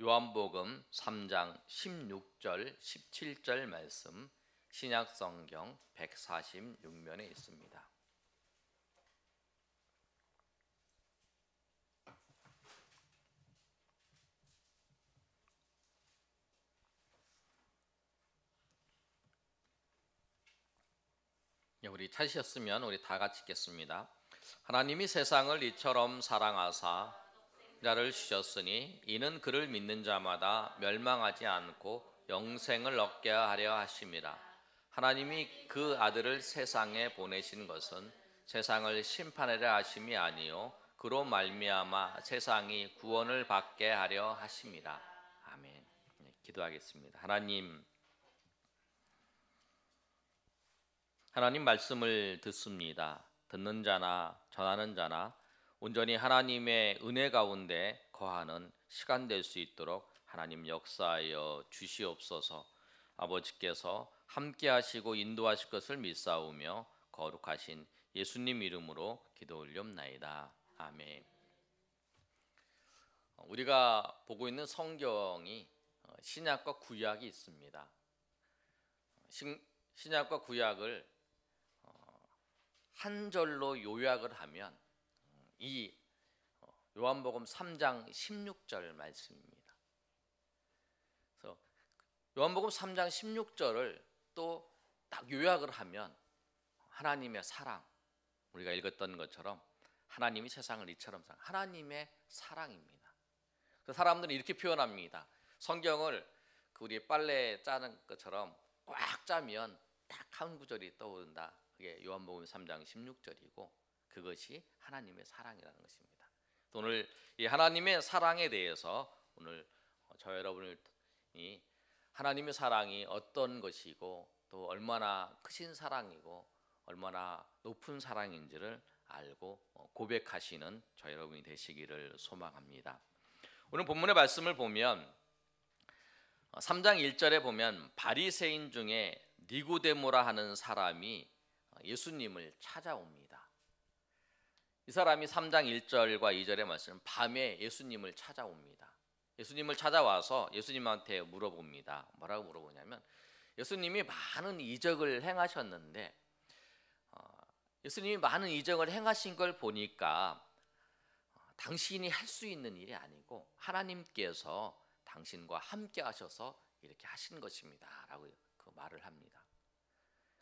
요한복음 3장 16절 17절 말씀 신약성경 146면에 있습니다. 우리 찾으셨으면 우리 다 같이 읽겠습니다. 하나님이 세상을 이처럼 사랑하사 자를 주셨으니 이는 그를 믿는 자마다 멸망하지 않고 영생을 얻게 하려 하심이라. 하나님이 그 아들을 세상에 보내신 것은 세상을 심판하려 하심이 아니요 그로 말미암아 세상이 구원을 받게 하려 하심이라. 아멘. 기도하겠습니다. 하나님 말씀을 듣습니다. 듣는 자나 전하는 자나 온전히 하나님의 은혜 가운데 거하는 시간 될 수 있도록 하나님 역사하여 주시옵소서. 아버지께서 함께 하시고 인도하실 것을 믿사오며 거룩하신 예수님 이름으로 기도 올리옵나이다. 아멘. 우리가 보고 있는 성경이 신약과 구약이 있습니다. 신약과 구약을 한 절로 요약을 하면 이 요한복음 3장 16절 말씀입니다. 그래서 요한복음 3장 16절을 또 딱 요약을 하면 하나님의 사랑, 우리가 읽었던 것처럼 하나님이 세상을 이처럼 사랑, 하나님의 사랑입니다. 그래서 사람들은 이렇게 표현합니다. 성경을 우리 빨래 짜는 것처럼 꽉 짜면 딱 한 구절이 떠오른다. 그게 요한복음 3장 16절이고 그것이 하나님의 사랑이라는 것입니다. 오늘 이 하나님의 사랑에 대해서 오늘 저 여러분이 하나님의 사랑이 어떤 것이고 또 얼마나 크신 사랑이고 얼마나 높은 사랑인지를 알고 고백하시는 저 여러분이 되시기를 소망합니다. 오늘 본문의 말씀을 보면 3장 1절에 보면 바리새인 중에 니고데모라 하는 사람이 예수님을 찾아옵니다. 이 사람이 3장 1절과 2절의 말씀, 밤에 예수님을 찾아옵니다. 예수님을 찾아와서 예수님한테 물어봅니다. 뭐라고 물어보냐면 예수님이 많은 이적을 행하셨는데 예수님이 많은 이적을 행하신 걸 보니까 당신이 할 수 있는 일이 아니고 하나님께서 당신과 함께 하셔서 이렇게 하신 것입니다 라고 그 말을 합니다.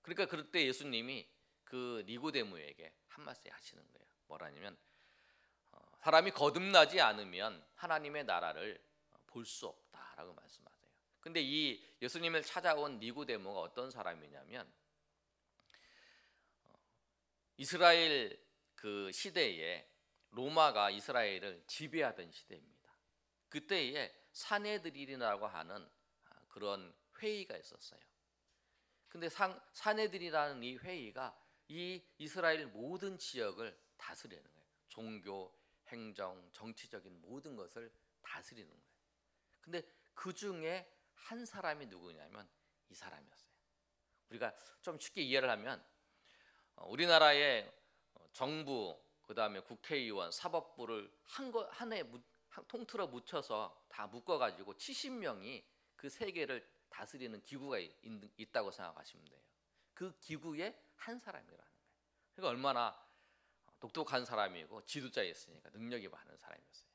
그러니까 그럴 때 예수님이 그 니고데모에게 한 말씀 하시는 거예요. 뭐라냐면 사람이 거듭나지 않으면 하나님의 나라를 볼 수 없다라고 말씀하세요. 근데 이 예수님을 찾아온 니고데모가 어떤 사람이냐면 이스라엘 그 시대에 로마가 이스라엘을 지배하던 시대입니다. 그때에 산헤드린이라고 하는 그런 회의가 있었어요. 근데 산헤드린이라는 이 회의가 이 이스라엘 모든 지역을 다스리는 거예요. 종교, 행정, 정치적인 모든 것을 다스리는 거예요. 근데 그 중에 한 사람이 누구냐면 이 사람이었어요. 우리가 좀 쉽게 이해를 하면 우리나라의 정부, 그 다음에 국회의원, 사법부를 한 해 통틀어 묻혀서 다 묶어가지고 70명이 그 세계를 다스리는 기구가 있다고 생각하시면 돼요. 그 기구의 한 사람이라는 거예요. 그러니까 얼마나 똑똑한 사람이고 지도자였으니까 능력이 많은 사람이었어요.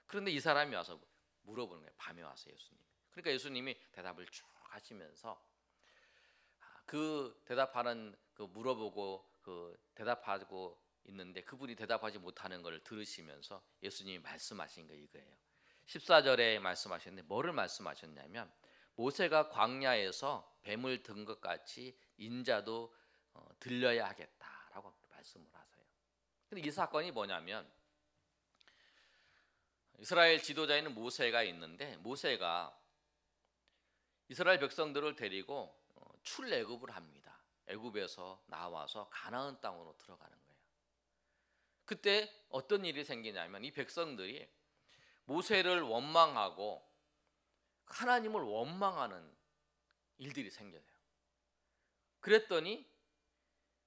그런데 이 사람이 와서 물어보는 거예요. 밤에 와서 예수님이. 그러니까 예수님이 대답을 쭉 하시면서 그 대답하는 그 물어보고 그 대답하고 있는데 그분이 대답하지 못하는 걸 들으시면서 예수님이 말씀하신 게 이거예요. 14절에 말씀하셨는데 뭐를 말씀하셨냐면 모세가 광야에서 뱀을 든 것 같이 인자도 들려야 하겠다라고 말씀을 하세요. 근데 이 사건이 뭐냐면 이스라엘 지도자에는 모세가 있는데 모세가 이스라엘 백성들을 데리고 출애굽을 합니다. 애굽에서 나와서 가나안 땅으로 들어가는 거예요. 그때 어떤 일이 생기냐면 이 백성들이 모세를 원망하고 하나님을 원망하는 일들이 생겨요. 그랬더니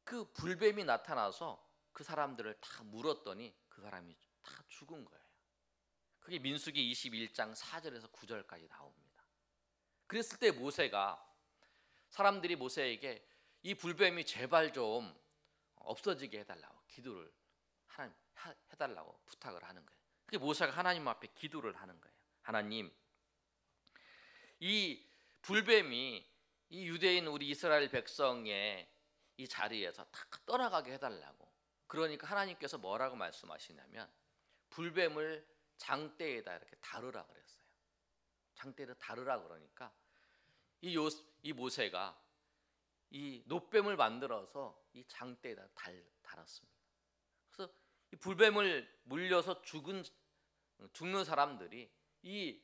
그 불뱀이 나타나서 그 사람들을 다 물었더니 그 사람이 다 죽은 거예요. 그게 민수기 21장 4절에서 9절까지 나옵니다. 그랬을 때 모세가 사람들이 모세에게 이 불뱀이 제발 좀 없어지게 해달라고 기도를 하나님 해달라고 부탁을 하는 거예요. 그게 모세가 하나님 앞에 기도를 하는 거예요. 하나님, 이 불뱀이 이 유대인 우리 이스라엘 백성의 이 자리에서 다 떠나가게 해달라고. 그러니까 하나님께서 뭐라고 말씀하시냐면 불뱀을 장대에다 이렇게 다루라 그랬어요. 장대에다 다루라 그러니까 이 모세가 이 놋뱀을 만들어서 이 장대에다 달았습니다. 그래서 이 불뱀을 물려서 죽는 사람들이 이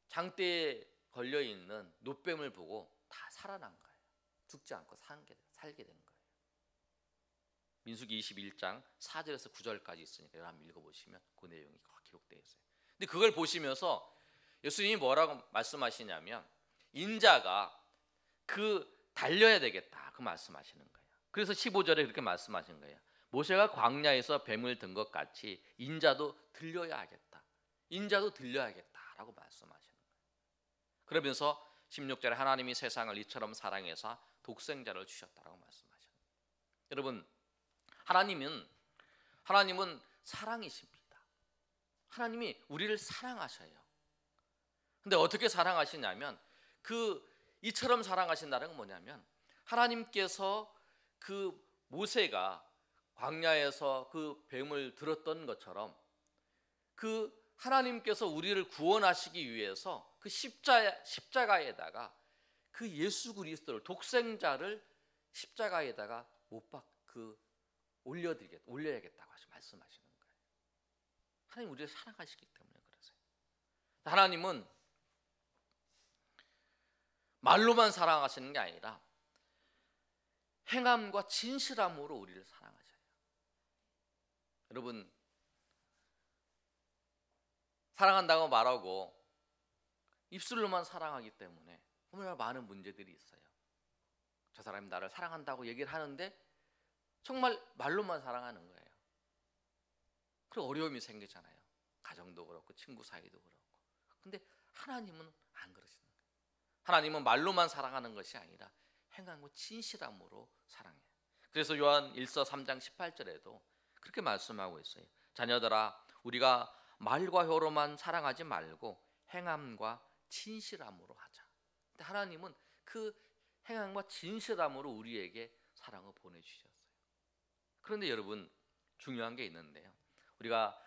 장대에 걸려 있는 놋뱀을 보고 다 살아난 거예요. 죽지 않고 살게 된 거예요. 민수기 21장 4절에서 9절까지 있으니까 여러분 한번 읽어보시면 그 내용이 기록되어 있어요. 근데 그걸 보시면서 예수님이 뭐라고 말씀하시냐면 인자가 달려야 되겠다 그 말씀하시는 거예요. 그래서 15절에 그렇게 말씀하신 거예요. 모세가 광야에서 뱀을 든 것 같이 인자도 들려야 하겠다. 인자도 들려야겠다라고 말씀하시는 거예요. 그러면서 16절에 하나님이 세상을 이처럼 사랑해서 독생자를 주셨다라고 말씀하시는 거예요. 여러분, 하나님은 사랑이십니다. 하나님이 우리를 사랑하셔요. 근데 어떻게 사랑하시냐면 이처럼 사랑하신다는 건 뭐냐면 하나님께서 모세가 광야에서 뱀을 들었던 것처럼 하나님께서 우리를 구원하시기 위해서 십자가에다가 예수 그리스도를 독생자를 십자가에다가 올려야겠다고 말씀하시는 거예요. 하나님 우리를 사랑하시기 때문에 그러세요. 하나님은 말로만 사랑하시는 게 아니라 행함과 진실함으로 우리를 사랑하셔요. 여러분, 사랑한다고 말하고 입술로만 사랑하기 때문에 정말 많은 문제들이 있어요. 저 사람이 나를 사랑한다고 얘기를 하는데 정말 말로만 사랑하는 거예요. 그리고 어려움이 생기잖아요. 가정도 그렇고 친구 사이도 그렇고. 근데 하나님은 안 그러시는 거예요. 하나님은 말로만 사랑하는 것이 아니라 행함과 진실함으로 사랑해요. 그래서 요한 1서 3장 18절에도 그렇게 말씀하고 있어요. 자녀들아, 우리가 말과 혀로만 사랑하지 말고 행함과 진실함으로 하자. 근데 하나님은 행함과 진실함으로 우리에게 사랑을 보내주셨어요. 그런데 여러분, 중요한 게 있는데요. 우리가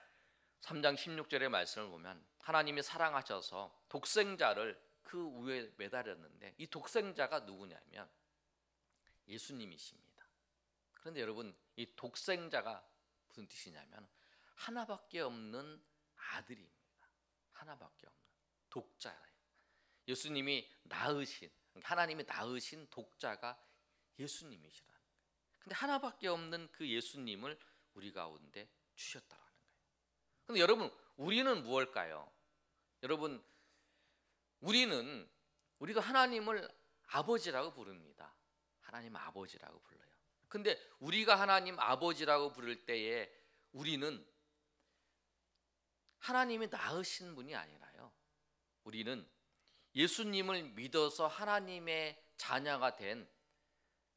3장 16절의 말씀을 보면 하나님이 사랑하셔서 독생자를 위에 매달렸는데 이 독생자가 누구냐면 예수님이십니다. 그런데 여러분, 이 독생자가 무슨 뜻이냐면 하나밖에 없는 아들입니다. 하나밖에 없는 독자예요. 예수님이 하나님이 낳으신 독자가 예수님이시라는 거예요. 근데 하나밖에 없는 그 예수님을 우리 가운데 주셨다라는 거예요. 근데 여러분, 우리는 무엇일까요? 여러분, 우리도 하나님을 아버지라고 부릅니다. 하나님 아버지라고 불러요. 근데 우리가 하나님 아버지라고 부를 때에 우리는 하나님이 낳으신 분이 아니라요. 우리는 예수님을 믿어서 하나님의 자녀가 된,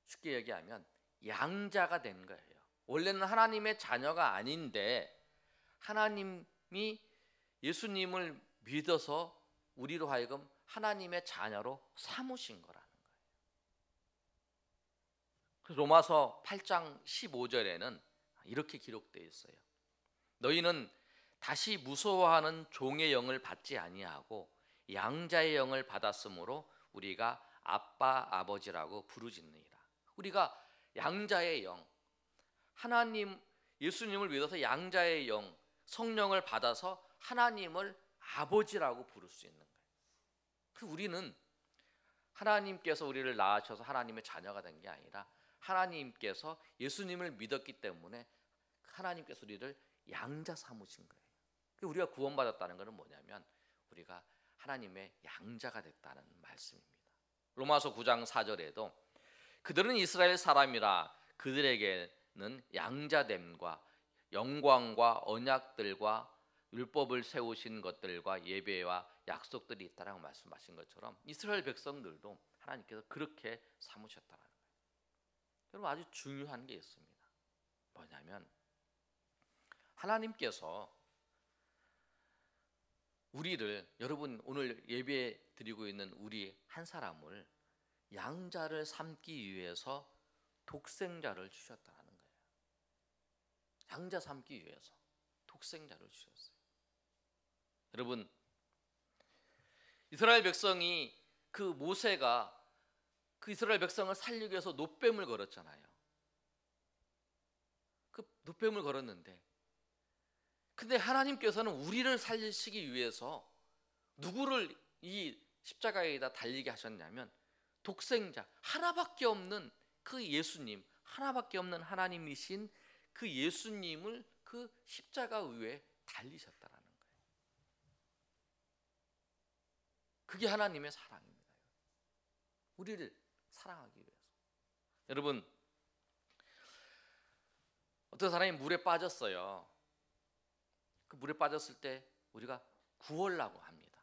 쉽게 얘기하면 양자가 된 거예요. 원래는 하나님의 자녀가 아닌데 하나님이 예수님을 믿어서 우리로 하여금 하나님의 자녀로 삼으신 거라는 거예요. 로마서 8장 15절에는 이렇게 기록되어 있어요. 너희는 다시 무서워하는 종의 영을 받지 아니하고 양자의 영을 받았으므로 우리가 아빠 아버지라고 부르짖느니라. 우리가 양자의 영, 하나님 예수님을 믿어서 양자의 영, 성령을 받아서 하나님을 아버지라고 부를 수 있는 거예요. 우리는 하나님께서 우리를 낳으셔서 하나님의 자녀가 된 게 아니라 하나님께서 예수님을 믿었기 때문에 하나님께서 우리를 양자 삼으신 거예요. 우리가 구원받았다는 것은 뭐냐면 우리가 하나님의 양자가 됐다는 말씀입니다. 로마서 9장 4절에도 그들은 이스라엘 사람이라 그들에게는 양자됨과 영광과 언약들과 율법을 세우신 것들과 예배와 약속들이 있다라고 말씀하신 것처럼 이스라엘 백성들도 하나님께서 그렇게 삼으셨다는 거예요. 여러분, 아주 중요한 게 있습니다. 뭐냐면 하나님께서 우리를, 여러분 오늘 예배 드리고 있는 우리 한 사람을 양자를 삼기 위해서 독생자를 주셨다는 거예요. 양자 삼기 위해서 독생자를 주셨어요. 여러분, 이스라엘 백성이, 그 모세가 그 이스라엘 백성을 살리기 위해서 놋뱀을 걸었잖아요. 그 놋뱀을 걸었는데, 근데 하나님께서는 우리를 살리시기 위해서 누구를 이 십자가에다 달리게 하셨냐면 독생자, 하나밖에 없는 그 예수님, 하나밖에 없는 하나님이신 그 예수님을 그 십자가 위에 달리셨다라는 거예요. 그게 하나님의 사랑입니다. 우리를 사랑하기 위해서. 여러분, 어떤 사람이 물에 빠졌어요. 그 물에 빠졌을 때 우리가 구하려고 합니다.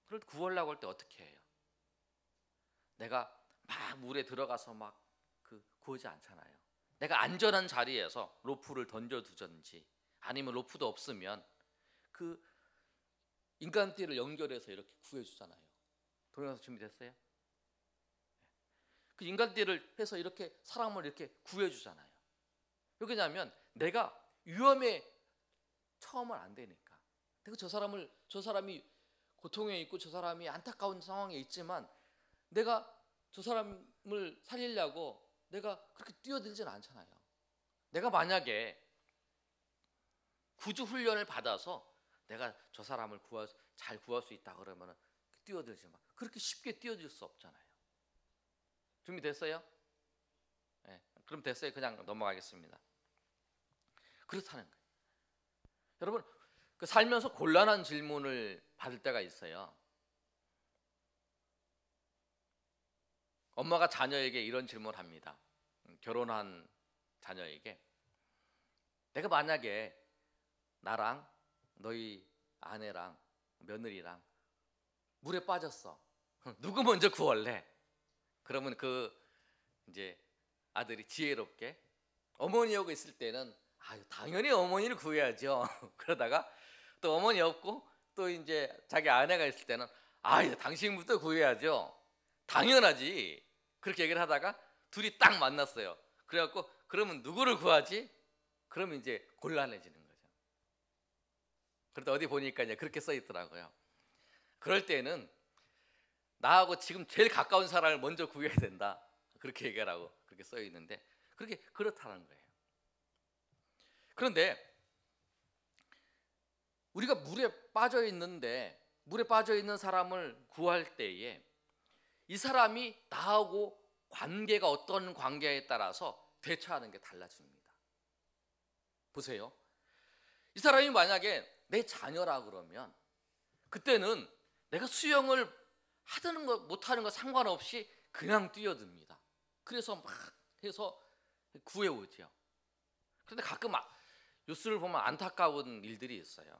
그럴 때 구하려고 할 때 어떻게 해요? 내가 막 물에 들어가서 막 구하지 않잖아요. 내가 안전한 자리에서 로프를 던져두든지, 아니면 로프도 없으면 그 인간띠를 연결해서 이렇게 구해주잖아요. 동영상 준비됐어요? 그 인간띠를 해서 이렇게 사람을 이렇게 구해주잖아요. 왜 그러냐면 내가 위험에 처하면 안 되니까. 그리고 저 사람이 고통에 있고 저 사람이 안타까운 상황에 있지만 내가 저 사람을 살리려고 내가 그렇게 뛰어들지는 않잖아요. 내가 만약에 구주 훈련을 받아서 내가 저 사람을 잘 구할 수 있다 그러면 뛰어들지만 그렇게 쉽게 뛰어들 수 없잖아요. 준비됐어요? 네, 그럼 됐어요. 그냥 넘어가겠습니다. 그렇다는 거예요. 여러분, 그 살면서 곤란한 질문을 받을 때가 있어요. 엄마가 자녀에게 이런 질문을 합니다. 결혼한 자녀에게, 내가 만약에 나랑 너희 아내랑 며느리랑 물에 빠졌어. 누구 먼저 구할래? 그러면 이제 아들이 지혜롭게, 어머니하고 있을 때는 당연히 어머니를 구해야죠. 그러다가 또 어머니 없고 또 이제 자기 아내가 있을 때는 당신부터 구해야죠. 당연하지. 그렇게 얘기를 하다가 둘이 딱 만났어요. 그래갖고 그러면 누구를 구하지? 그러면 이제 곤란해지는 거죠. 그런데 어디 보니까 이제 그렇게 써 있더라고요. 그럴 때는 나하고 지금 제일 가까운 사람을 먼저 구해야 된다. 그렇게 얘기하라고 그렇게 써 있는데 그렇다는 거예요. 그런데 우리가 물에 빠져 있는 사람을 구할 때에 이 사람이 나하고 관계가 어떤 관계에 따라서 대처하는 게 달라집니다. 보세요. 이 사람이 만약에 내 자녀라 그러면 그때는 내가 수영을 하는 거 못하는 거 상관없이 그냥 뛰어듭니다. 그래서 막 해서 구해오죠. 그런데 가끔 뉴스를 보면 안타까운 일들이 있어요.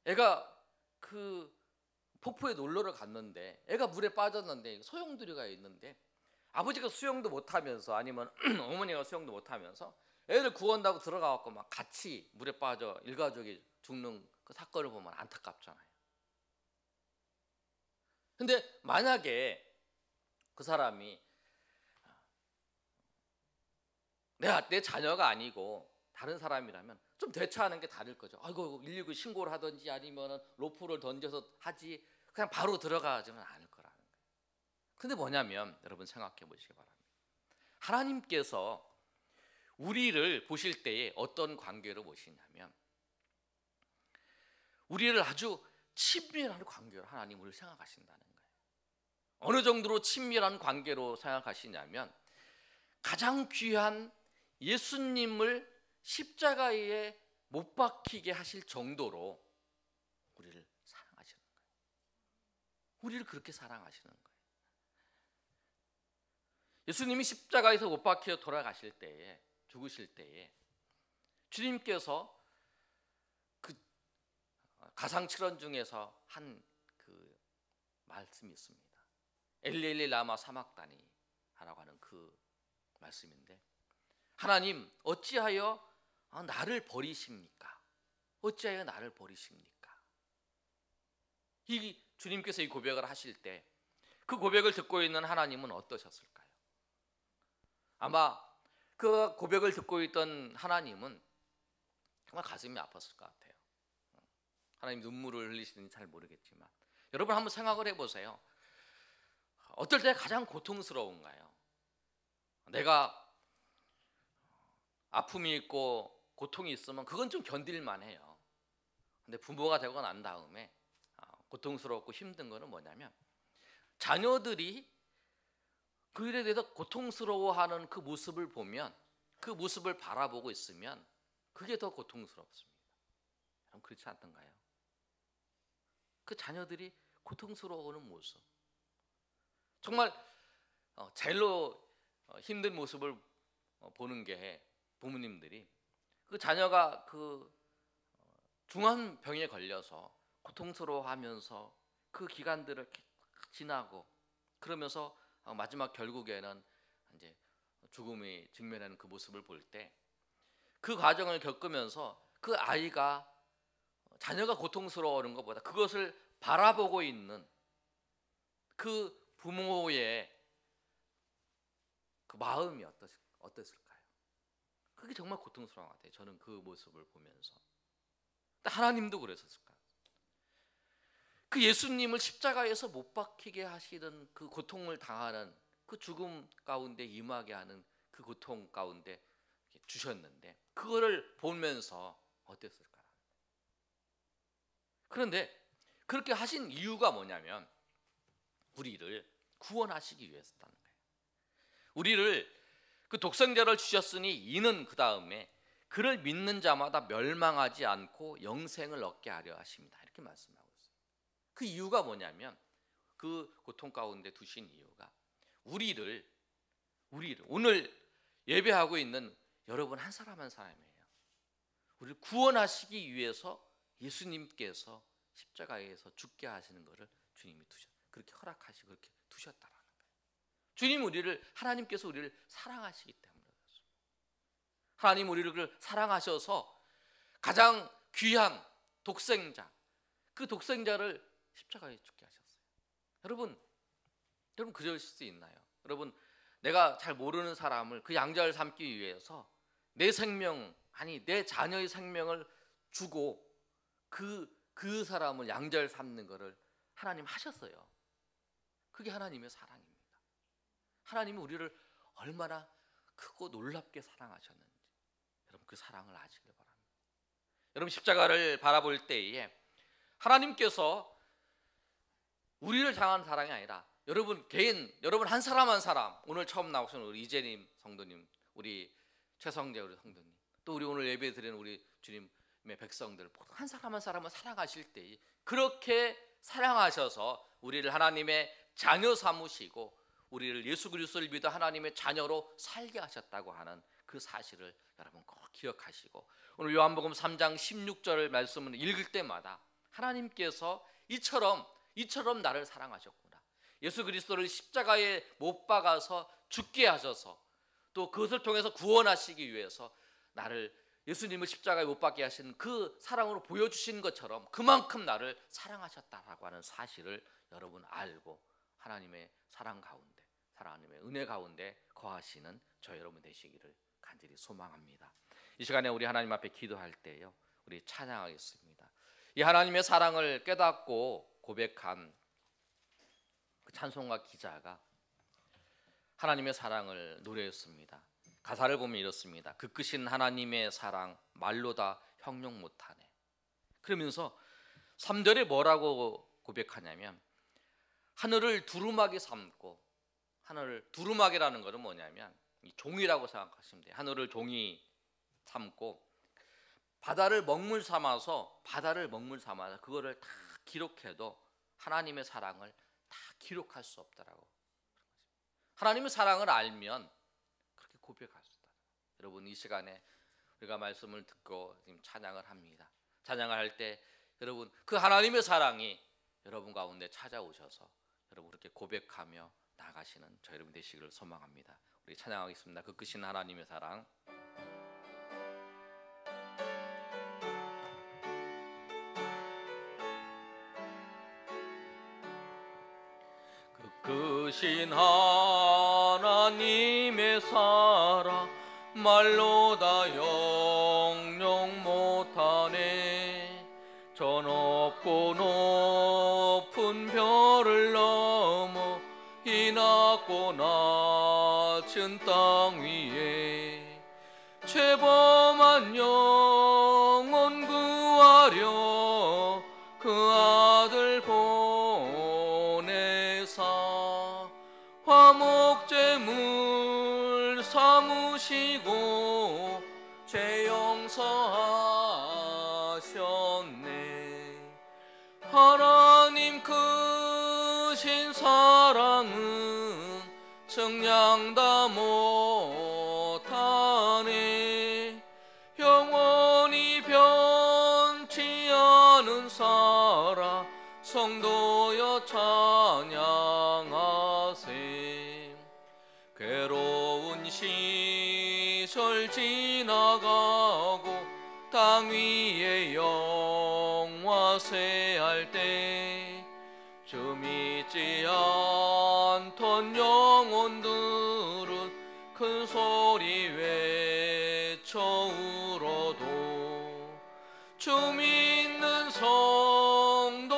애가 폭포에 놀러를 갔는데 애가 물에 빠졌는데 소용돌이가 있는데 아버지가 수영도 못하면서 아니면 어머니가 수영도 못하면서 애를 구한다고 들어가갖고 막 같이 물에 빠져 일가족이 죽는 그 사건을 보면 안타깝잖아요. 근데 만약에 그 사람이 내 자녀가 아니고 다른 사람이라면 좀 대처하는 게 다를 거죠. 119 신고를 하든지 아니면 로프를 던져서 하지 그냥 바로 들어가지는 않을 거라는 거예요. 근데 뭐냐면 여러분 생각해 보시기 바랍니다. 하나님께서 우리를 보실 때에 어떤 관계로 보시냐면 우리를 아주 친밀한 관계로 하나님 우리를 생각하신다는 거예요. 어느 정도로 친밀한 관계로 생각하시냐면 가장 귀한 예수님을 십자가에 못 박히게 하실 정도로 우리를 사랑하시는 거예요. 우리를 그렇게 사랑하시는 거예요. 예수님이 십자가에서 못 박혀 돌아가실 때에, 죽으실 때에 주님께서 그 가상칠언 중에서 한 그 말씀이 있습니다. 엘리엘리 라마 사막다니 라고 하는 그 말씀인데, 하나님 어찌하여 나를 버리십니까? 어찌하여 나를 버리십니까? 이 주님께서 이 고백을 하실 때 그 고백을 듣고 있는 하나님은 어떠셨을까요? 아마 그 고백을 듣고 있던 하나님은 정말 가슴이 아팠을 것 같아요. 하나님 눈물을 흘리시는지 잘 모르겠지만, 여러분 한번 생각을 해보세요. 어떨 때 가장 고통스러운가요? 내가 아픔이 있고 고통이 있으면 그건 좀 견딜만 해요. 근데 부모가 되고 난 다음에 고통스럽고 힘든 거는 뭐냐면, 자녀들이 그 일에 대해서 고통스러워하는 그 모습을 보면, 그 모습을 바라보고 있으면 그게 더 고통스럽습니다. 여러분 그렇지 않던가요? 그 자녀들이 고통스러워하는 모습, 정말 제일로 힘든 모습을 보는 게 부모님들이 그 자녀가 그 중한 병에 걸려서 고통스러워하면서 그 기간들을 지나고 그러면서 마지막 결국에는 이제 죽음이 직면하는 그 모습을 볼 때, 그 과정을 겪으면서 그 아이가 자녀가 고통스러워하는 것보다 그것을 바라보고 있는 그 부모의 그 마음이 어땠을까요? 그게 정말 고통스러운 것 같아요. 저는 그 모습을 보면서. 하나님도 그랬었을까요? 그 예수님을 십자가에서 못 박히게 하시는 그 고통을 당하는 그 죽음 가운데 임하게 하는 그 고통 가운데 주셨는데, 그거를 보면서 어땠을까? 그런데 그렇게 하신 이유가 뭐냐면, 우리를 구원하시기 위해서였다는 거예요. 우리를 그 독생자를 주셨으니 이는 그 다음에 그를 믿는 자마다 멸망하지 않고 영생을 얻게 하려 하십니다. 이렇게 말씀하고 있어요. 그 이유가 뭐냐면, 그 고통 가운데 두신 이유가 우리를 오늘 예배하고 있는 여러분 한 사람 한 사람이에요. 우리를 구원하시기 위해서 예수님께서 십자가에서 죽게 하시는 것을 주님이 그렇게 허락하시고 그렇게 두셨다라는 거예요. 하나님께서 우리를 사랑하시기 때문에 그렇습니다. 하나님 우리를 사랑하셔서 가장 귀한 독생자, 그 독생자를 십자가에 죽게 하셨어요. 여러분 그러실 수 있나요? 여러분, 내가 잘 모르는 사람을 그 양자를 삼기 위해서 내 생명, 아니 내 자녀의 생명을 주고 그 사람을 양자를 삼는 것을 하나님 하셨어요. 그게 하나님의 사랑입니다. 하나님이 우리를 얼마나 크고 놀랍게 사랑하셨는지, 여러분 그 사랑을 아시길 바랍니다. 여러분 십자가를 바라볼 때에 하나님께서 우리를 향한 사랑이 아니라 여러분 한 사람 한 사람, 오늘 처음 나오신 우리 이재님 성도님, 우리 최성재 우리 성도님, 또 우리 오늘 예배 드리는 우리 주님의 백성들 한 사람 한 사람을 사랑하실 때, 그렇게 사랑하셔서 우리를 하나님의 자녀 삼으시고 우리를 예수 그리스도를 믿어 하나님의 자녀로 살게 하셨다고 하는 그 사실을 여러분 꼭 기억하시고, 오늘 요한복음 3장 16절 말씀을 읽을 때마다 하나님께서 이처럼 나를 사랑하셨구나, 예수 그리스도를 십자가에 못 박아서 죽게 하셔서 또 그것을 통해서 구원하시기 위해서 나를 예수님을 십자가에 못 박게 하신 그 사랑으로 보여주신 것처럼 그만큼 나를 사랑하셨다라고 하는 사실을 여러분 알고 하나님의 사랑 가운데, 하나님의 은혜 가운데 거하시는 저 여러분 되시기를 간절히 소망합니다. 이 시간에 우리 하나님 앞에 기도할 때요, 우리 찬양하겠습니다. 이 하나님의 사랑을 깨닫고 고백한 그 찬송가 기자가 하나님의 사랑을 노래했습니다. 가사를 보면 이렇습니다. 그 크신 하나님의 사랑 말로 다 형용 못하네. 그러면서 3절에 뭐라고 고백하냐면, 하늘을 두루마기 삼고, 하늘을 두루마기라는 것은 뭐냐면 이 종이라고 생각하시면 돼요. 하늘을 종이 삼고 바다를 먹물 삼아서 그거를 다 기록해도 하나님의 사랑을 다 기록할 수 없다라고. 하나님의 사랑을 알면 그렇게 고백할 수 있다. 여러분 이 시간에 우리가 말씀을 듣고 지금 찬양을 합니다. 찬양을 할 때 여러분 그 하나님의 사랑이 여러분 가운데 찾아오셔서 여러분 그렇게 고백하며 나가시는 저 여러분 되시기를 소망합니다. 우리 찬양하겠습니다. 그 크신 하나님의 사랑. 그 크신 하나님의 사랑 말로 다 영영 못하네. 저 높고 높은 별을 넘어 이 낮고 낮은 땅 위에 죄범한 영혼 구하려 그 아들 보내사 화목제물 삼으시고 죄 용서하셨네. 하나님 크신 사랑은 정량 다 못하네. 영원히 변치 않은 사랑 성도여 찬양하세. 괴로운 시절 지나가고 땅 위에 영화세할 때 주 믿지 않던 영혼들은 큰 소리 외쳐 울어도 주 믿는 성도들에게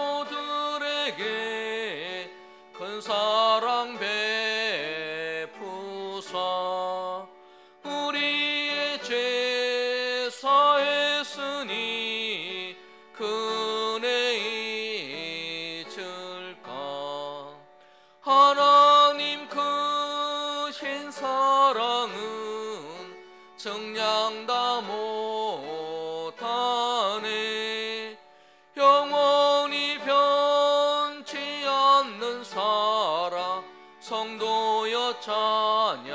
큰 사랑 베푸사 우리의 죄 사했으니 그네 잊을까. 하나님 크신 사랑은 정량 다 못하네. 영원히 변치 않는 사랑 성도여 찬양하세.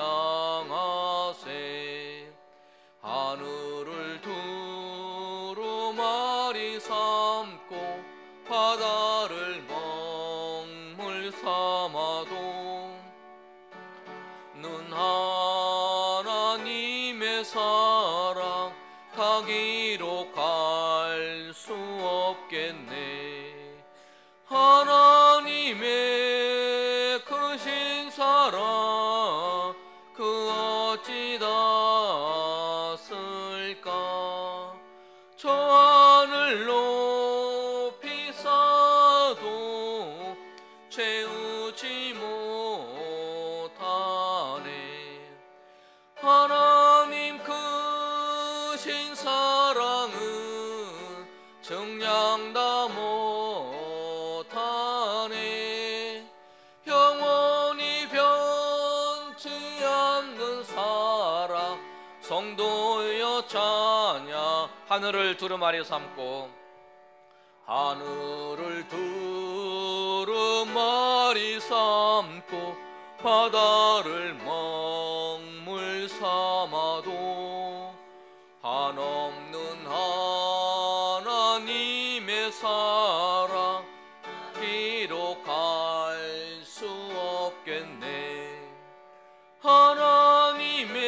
하늘을 두루마리 삼고 바다를 먹물 삼아도 눈 하나님의 사랑 다 기록할 수 없겠네. 하나님의 크신 사랑 그 어찌 다 쓸까. 저 하늘 높이 쌓아도 채우지 못하네. 하나님 크신 사랑은 정량 다 못하네. 영원히 변치 않는 사랑 성도여 찬양. 하늘을 두루마리 삼고 하늘을 두루마리 삼고 바다를 먹물 삼아도 한없는 하나님의 사랑 기록할 수 없겠네. 하나님의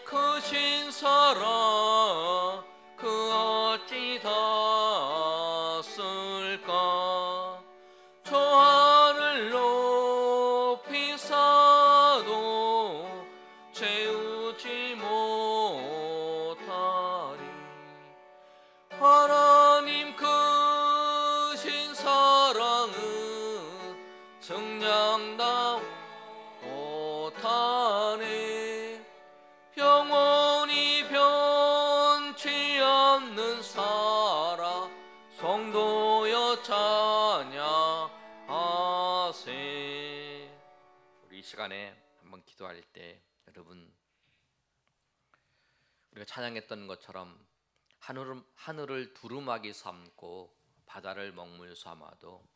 크신 사랑 그 어찌 다 쓸까. 저 하늘 높이 쌓아도 채우지 못하리. 하나님 크신 사랑은 정량 다 못하네. 영원히 변치 않는 사랑 성도여 찬양하세. 우리 이 시간에 한번 기도할 때 여러분 우리가 찬양했던 것처럼 하늘을 두루마기 삼고 바다를 먹물 삼아도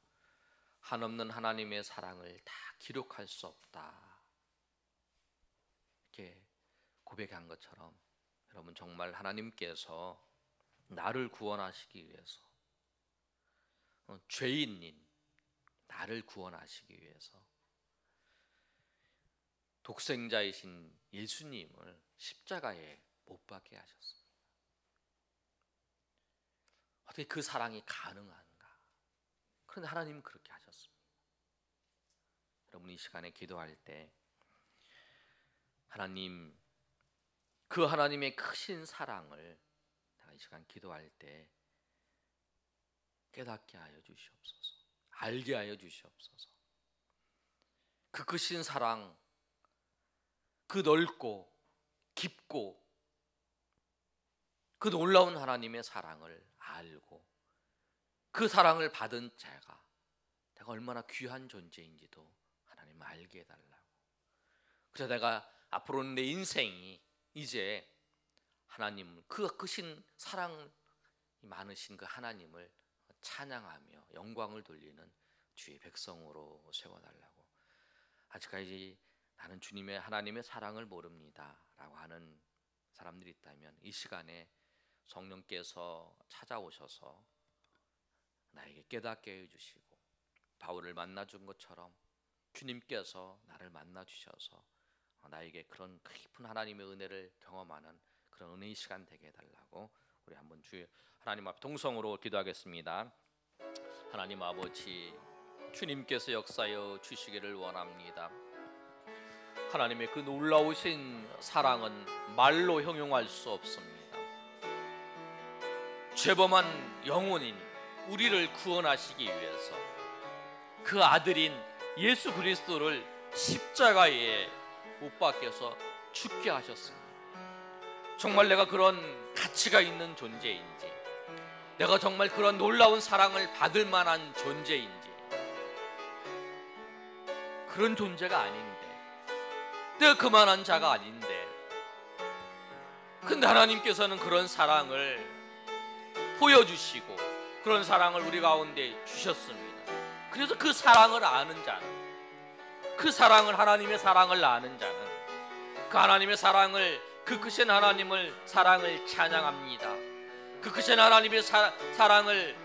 한없는 하나님의 사랑을 다 기록할 수 없다. 이렇게 고백한 것처럼 여러분 정말 하나님께서 나를 구원하시기 위해서 죄인인 나를 구원하시기 위해서 독생자이신 예수님을 십자가에 못 박게 하셨습니다. 어떻게 그 사랑이 가능한가? 그런데 하나님은 그렇게 하셨습니다. 여러분, 이 시간에 기도할 때 하나님, 그 하나님의 크신 사랑을 내가 이 시간 기도할 때 깨닫게 하여 주시옵소서. 알게 하여 주시옵소서. 그 크신 사랑, 그 넓고 깊고 그 놀라운 하나님의 사랑을 알고 그 사랑을 받은 내가 얼마나 귀한 존재인지도 하나님 알게 해달라고. 그래서 내가 앞으로는 내 인생이 이제 하나님, 그 크신 사랑 많으신 그 하나님을 찬양하며 영광을 돌리는 주의 백성으로 세워달라고. 아직까지 나는 주님의 하나님의 사랑을 모릅니다 라고 하는 사람들이 있다면 이 시간에 성령께서 찾아오셔서 나에게 깨닫게 해주시고 바울을 만나준 것처럼 주님께서 나를 만나주셔서 나에게 그런 깊은 하나님의 은혜를 경험하는 그런 은혜의 시간 되게 해달라고 우리 한번 주 하나님 앞에 동성으로 기도하겠습니다. 하나님 아버지, 주님께서 역사하여 주시기를 원합니다. 하나님의 그 놀라우신 사랑은 말로 형용할 수 없습니다. 죄범한 영혼인 우리를 구원하시기 위해서 그 아들인 예수 그리스도를 십자가에 못 박혀서 죽게 하셨습니다. 정말 내가 그런 가치가 있는 존재인지, 내가 정말 그런 놀라운 사랑을 받을 만한 존재인지, 그런 존재가 아닌데, 내가 그만한 자가 아닌데, 근데 하나님께서는 그런 사랑을 보여주시고 그런 사랑을 우리 가운데 주셨습니다. 그래서 그 사랑을 아는 자는, 그 사랑을, 하나님의 사랑을 아는 자는 그 하나님의 사랑을, 그 크신 하나님을 사랑을 찬양합니다. 그 크신 하나님의 사랑을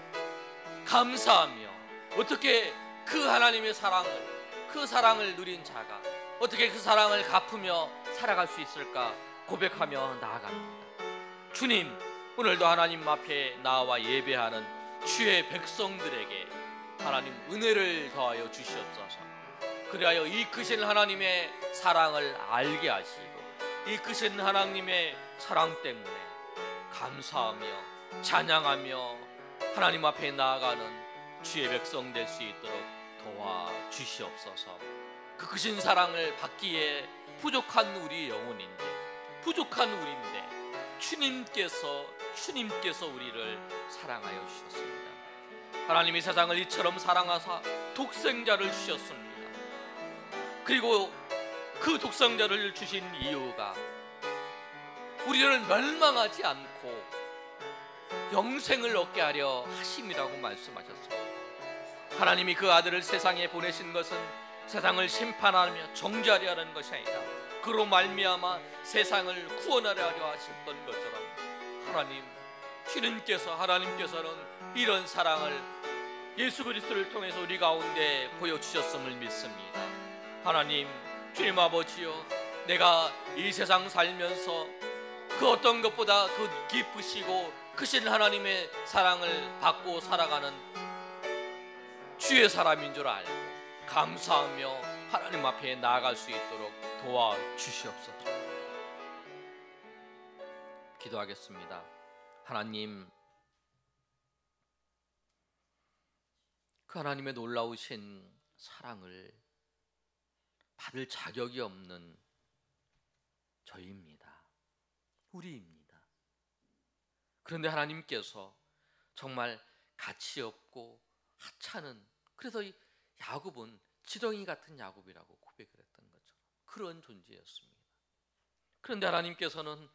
감사하며, 어떻게 그 하나님의 사랑을, 그 사랑을 누린 자가 어떻게 그 사랑을 갚으며 살아갈 수 있을까 고백하며 나아갑니다. 주님, 오늘도 하나님 앞에 나와 예배하는 주의 백성들에게 하나님 은혜를 더하여 주시옵소서. 그리하여 이 크신 하나님의 사랑을 알게 하시고 이 크신 하나님의 사랑 때문에 감사하며 찬양하며 하나님 앞에 나아가는 주의 백성 될 수 있도록 도와주시옵소서. 그 크신 사랑을 받기에 부족한 우리 영혼인데, 부족한 우리인데 주님께서 우리를 사랑하여 주셨습니다. 하나님이 세상을 이처럼 사랑하사 독생자를 주셨습니다. 그리고 그 독생자를 주신 이유가 우리를 멸망하지 않고 영생을 얻게 하려 하심이라고 말씀하셨습니다. 하나님이 그 아들을 세상에 보내신 것은 세상을 심판하며 정죄하려 하는 것이 아니라 그로 말미암아 세상을 구원하려 하셨던 것처럼 하나님께서는 이런 사랑을 예수 그리스도를 통해서 우리 가운데 보여주셨음을 믿습니다. 하나님, 주님 아버지요, 내가 이 세상 살면서 그 어떤 것보다 그 기쁘시고 크신 하나님의 사랑을 받고 살아가는 주의 사람인 줄 알고 감사하며 하나님 앞에 나아갈 수 있도록 도와주시옵소서. 기도하겠습니다. 하나님, 그 하나님의 놀라우신 사랑을 받을 자격이 없는 저희입니다. 우리입니다. 그런데 하나님께서 정말 가치 없고 하찮은, 그래서 이 야곱은 지렁이 같은 야곱이라고 고백을 했던 것처럼 그런 존재였습니다. 그런데 하나님께서는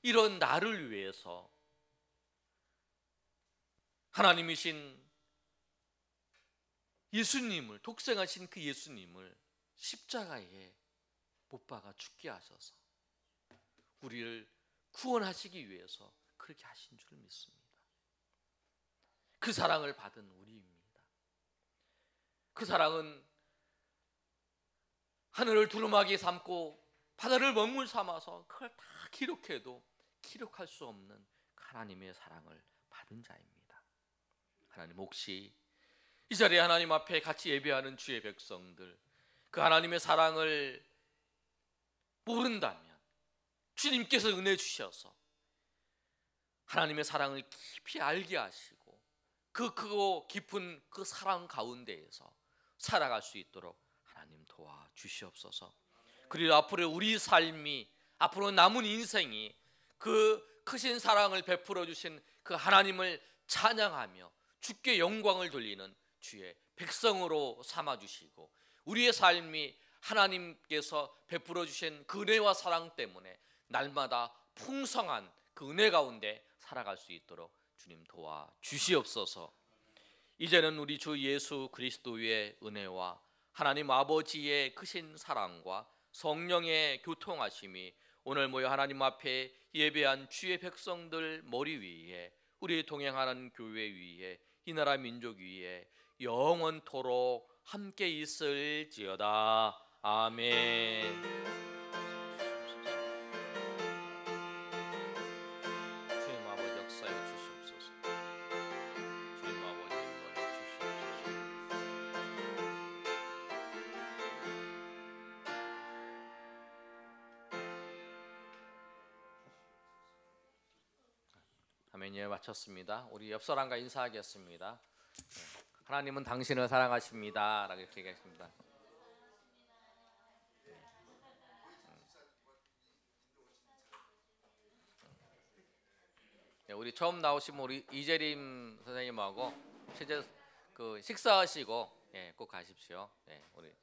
이런 나를 위해서 하나님이신 예수님을, 독생하신 그 예수님을 십자가에 못 박아 죽게 하셔서 우리를 구원하시기 위해서 그렇게 하신 줄 믿습니다. 그 사랑을 받은 우리입니다. 그 사랑은 하늘을 두루마기 삼고 바다를 먹물 삼아서 그걸 다 기록해도 기록할 수 없는 하나님의 사랑을 받은 자입니다. 하나님, 혹시 이 자리에 하나님 앞에 같이 예배하는 주의 백성들, 그 하나님의 사랑을 모른다면 주님께서 은혜 주셔서 하나님의 사랑을 깊이 알게 하시고 그 크고 깊은 그 사랑 가운데에서 살아갈 수 있도록 하나님 도와주시옵소서. 그리고 앞으로 우리 삶이, 앞으로 남은 인생이 그 크신 사랑을 베풀어 주신 그 하나님을 찬양하며 주께 영광을 돌리는 주의 백성으로 삼아 주시고, 우리의 삶이 하나님께서 베풀어 주신 그 은혜와 사랑 때문에 날마다 풍성한 그 은혜 가운데 살아갈 수 있도록 주님 도와주시옵소서. 이제는 우리 주 예수 그리스도의 은혜와 하나님 아버지의 크신 사랑과 성령의 교통하심이 오늘 모여 하나님 앞에 예배한 주의 백성들 머리 위에, 우리 동행하는 교회 위에, 이 나라 민족 위에 영원토록 함께 있을지어다. 아멘. 주님 아버지 역사해 주시옵소서. 주님 아버지 인도해 주시옵소서. 아멘. 예, 마쳤습니다. 우리 옆 사람과 인사하겠습니다. 하나님은 당신을 사랑하십니다. 라고 이렇게 얘기하십니다. 우리 처음 나오신 우리 이재림 선생님하고 실제 그 식사하시고 꼭 가십시오. 우리